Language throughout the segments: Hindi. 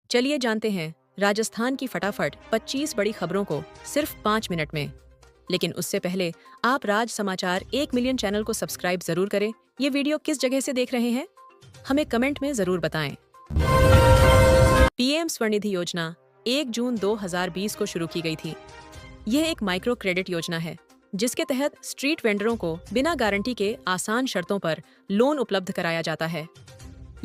चलिए जानते हैं राजस्थान की फटाफट 25 बड़ी खबरों को सिर्फ 5 मिनट में। लेकिन उससे पहले आप राज समाचार 1 मिलियन चैनल को सब्सक्राइब जरूर करें। ये वीडियो किस जगह से देख रहे हैं हमें कमेंट में जरूर बताएं। पीएम स्वनिधि योजना 1 जून 2020 को शुरू की गई थी। यह एक माइक्रो क्रेडिट योजना है जिसके तहत स्ट्रीट वेंडरों को बिना गारंटी के आसान शर्तों पर लोन उपलब्ध कराया जाता है।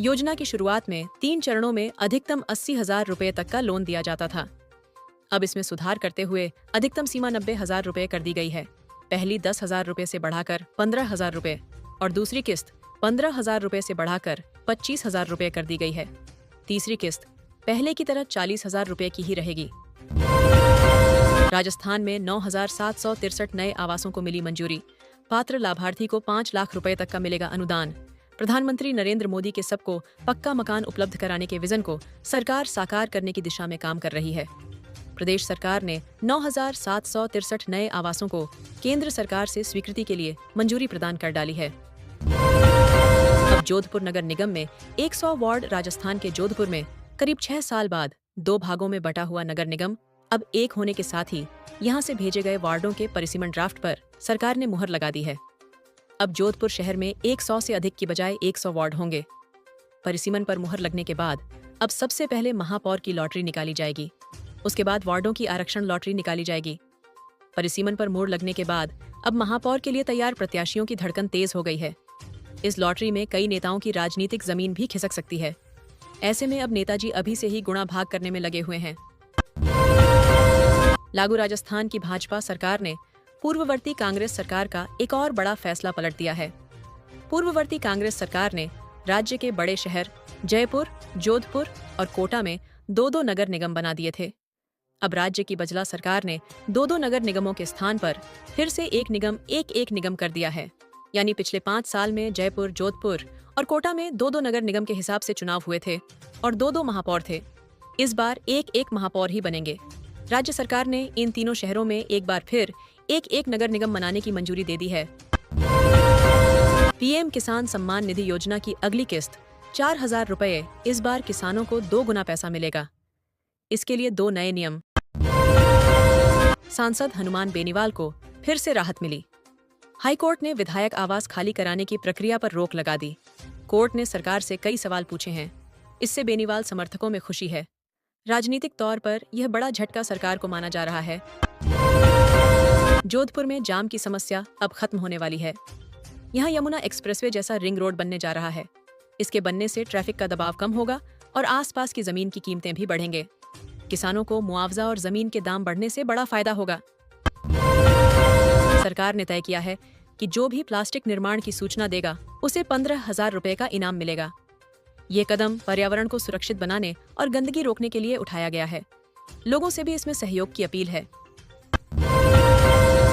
योजना की शुरुआत में 3 चरणों में अधिकतम 80,000 रुपए तक का लोन दिया जाता था। अब इसमें सुधार करते हुए अधिकतम सीमा 90,000 रुपए कर दी गई है। पहली 10,000 रुपए से बढ़ाकर 15,000 रुपए और दूसरी किस्त 15,000 रुपए से बढ़ाकर 25,000 रुपए कर दी गई है। तीसरी किस्त पहले की तरह 40,000 रुपए की ही रहेगी। राजस्थान में 9,763 नए आवासों को मिली मंजूरी। पात्र लाभार्थी को 5 लाख रुपए तक का मिलेगा अनुदान। प्रधानमंत्री नरेंद्र मोदी के सबको पक्का मकान उपलब्ध कराने के विजन को सरकार साकार करने की दिशा में काम कर रही है। प्रदेश सरकार ने 9,763 नए आवासों को केंद्र सरकार से स्वीकृति के लिए मंजूरी प्रदान कर डाली है। अब जोधपुर नगर निगम में 100 वार्ड। राजस्थान के जोधपुर में करीब 6 साल बाद 2 भागों में बटा हुआ नगर निगम अब एक होने के साथ ही यहां से भेजे गए वार्डों के परिसीमन ड्राफ्ट पर सरकार ने मुहर लगा दी है। अब जोधपुर शहर में 100 से अधिक की बजाय 100 वार्ड होंगे। परिसीमन पर मुहर लगने के बाद अब सबसे पहले महापौर की लॉटरी निकाली जाएगी। उसके बाद वार्डों की आरक्षण लॉटरी निकाली जाएगी। परिसीमन पर मोहर लगने के बाद अब महापौर के लिए तैयार प्रत्याशियों की धड़कन तेज हो गई है। इस लॉटरी में कई नेताओं की राजनीतिक जमीन भी खिसक सकती है। ऐसे में अब नेताजी अभी से ही गुणा भाग करने में लगे हुए हैं। लागू राजस्थान की भाजपा सरकार ने पूर्ववर्ती कांग्रेस सरकार का एक और बड़ा फैसला पलट दिया है। पूर्ववर्ती कांग्रेस सरकार ने राज्य के बड़े शहर जयपुर, जोधपुर और कोटा में 2-2 नगर निगम बना दिए थे। अब राज्य की बजला सरकार ने 2-2 नगर निगमों के स्थान पर फिर से एक निगम एक निगम कर दिया है। यानी पिछले 5 साल में जयपुर, जोधपुर और कोटा में 2-2 नगर निगम के हिसाब से चुनाव हुए थे और 2-2 महापौर थे। इस बार एक महापौर ही बनेंगे। राज्य सरकार ने इन तीनों शहरों में एक बार फिर एक नगर निगम बनाने की मंजूरी दे दी है। पीएम किसान सम्मान निधि योजना की अगली किस्त 4,000 रुपए। इस बार किसानों को 2 गुना पैसा मिलेगा। इसके लिए 2 नए नियम। सांसद हनुमान बेनीवाल को फिर से राहत मिली। हाईकोर्ट ने विधायक आवास खाली कराने की प्रक्रिया पर रोक लगा दी। कोर्ट ने सरकार से कई सवाल पूछे हैं। इससे बेनीवाल समर्थकों में खुशी है। राजनीतिक तौर पर यह बड़ा झटका सरकार को माना जा रहा है। जोधपुर में जाम की समस्या अब खत्म होने वाली है। यहाँ यमुना एक्सप्रेसवे जैसा रिंग रोड बनने जा रहा है। इसके बनने से ट्रैफिक का दबाव कम होगा और आसपास की जमीन की कीमतें भी बढ़ेंगे। किसानों को मुआवजा और जमीन के दाम बढ़ने से बड़ा फायदा होगा। सरकार ने तय किया है कि जो भी प्लास्टिक निर्माण की सूचना देगा उसे 15,000 रुपए का इनाम मिलेगा। ये कदम पर्यावरण को सुरक्षित बनाने और गंदगी रोकने के लिए उठाया गया है। लोगों से भी इसमें सहयोग की अपील है।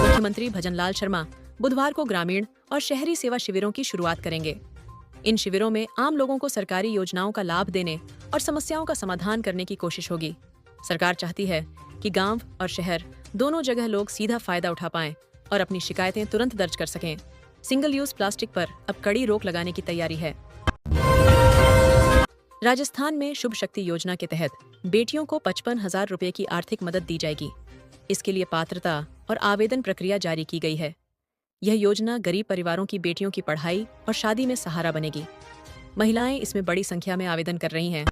मुख्यमंत्री भजनलाल शर्मा बुधवार को ग्रामीण और शहरी सेवा शिविरों की शुरुआत करेंगे। इन शिविरों में आम लोगों को सरकारी योजनाओं का लाभ देने और समस्याओं का समाधान करने की कोशिश होगी। सरकार चाहती है कि गांव और शहर दोनों जगह लोग सीधा फायदा उठा पाएं और अपनी शिकायतें तुरंत दर्ज कर सकें। सिंगल यूज प्लास्टिक पर अब कड़ी रोक लगाने की तैयारी है। राजस्थान में शुभ शक्ति योजना के तहत बेटियों को 55,000 रुपए की आर्थिक मदद दी जाएगी। इसके लिए पात्रता और आवेदन प्रक्रिया जारी की गई है। यह योजना गरीब परिवारों की बेटियों की पढ़ाई और शादी में सहारा बनेगी। महिलाएं इसमें बड़ी संख्या में आवेदन कर रही हैं।